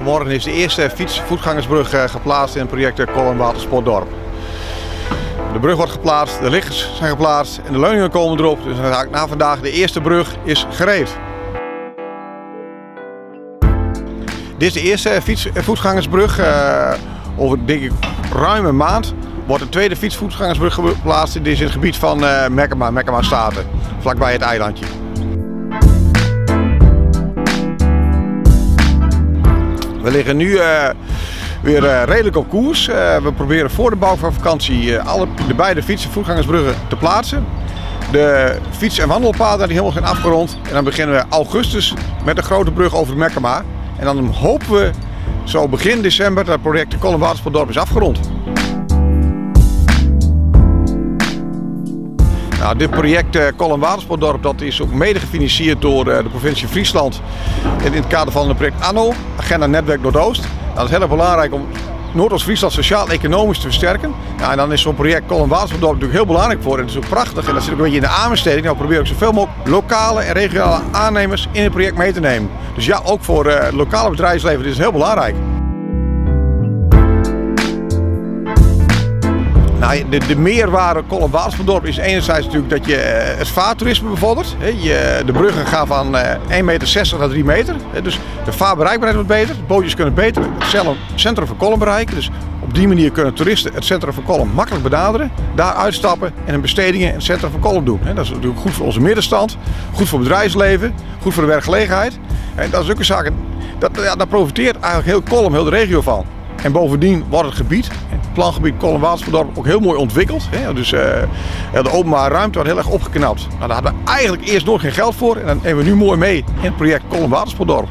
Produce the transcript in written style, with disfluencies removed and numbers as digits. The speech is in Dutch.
Morgen is de eerste voetgangersbrug geplaatst in het project Kolm Watersportdorp. De brug wordt geplaatst, de liggers zijn geplaatst en de leuningen komen erop. Dus na vandaag de eerste brug is gereed. Dit is de eerste voetgangersbrug. Over denk ik ruim een maand wordt een tweede voetgangersbrug geplaatst. Dit is in het gebied van Mekkema Staten, vlakbij het eilandje. We liggen nu weer redelijk op koers. We proberen voor de bouwvakantie de beide voetgangersbruggen te plaatsen. De fiets- en wandelpaden die helemaal zijn afgerond. En dan beginnen we augustus met de grote brug over Mekkema. En dan hopen we zo begin december dat het project Kolm Watersportdorp is afgerond. Nou, dit project Kolm Watersportdorp dat is ook mede gefinancierd door de provincie Friesland in het kader van het project ANO, Agenda Netwerk Noordoost. Dat is heel erg belangrijk om Noordoost-Friesland sociaal-economisch te versterken. Nou, en dan is zo'n project Kolm Watersportdorp natuurlijk heel belangrijk voor. En dat is ook prachtig en dat zit ook een beetje in de aanbesteding. Nou, we proberen ook zoveel mogelijk lokale en regionale aannemers in het project mee te nemen. Dus ja, ook voor het lokale bedrijfsleven is het heel belangrijk. Nou, de meerwaarde Kolm Watersportdorp is enerzijds natuurlijk dat je het vaartoerisme bevordert. De bruggen gaan van 1,60 meter naar 3 meter. Dus de vaarbereikbaarheid wordt beter. De bootjes kunnen beter het centrum van Kolm bereiken. Dus op die manier kunnen toeristen het centrum van Kolm makkelijk benaderen. Daar uitstappen en hun bestedingen in het centrum van Kolm doen. Dat is natuurlijk goed voor onze middenstand, goed voor het bedrijfsleven, goed voor de werkgelegenheid. En dat is ook een zaak, daar profiteert eigenlijk heel Kolm, heel de regio van. En bovendien wordt het gebied, het plangebied Kolm Watersportdorp, ook heel mooi ontwikkeld. Dus de openbare ruimte wordt heel erg opgeknapt. Nou, daar hadden we eigenlijk eerst nog geen geld voor en dan nemen we nu mooi mee in het project Kolm Watersportdorp.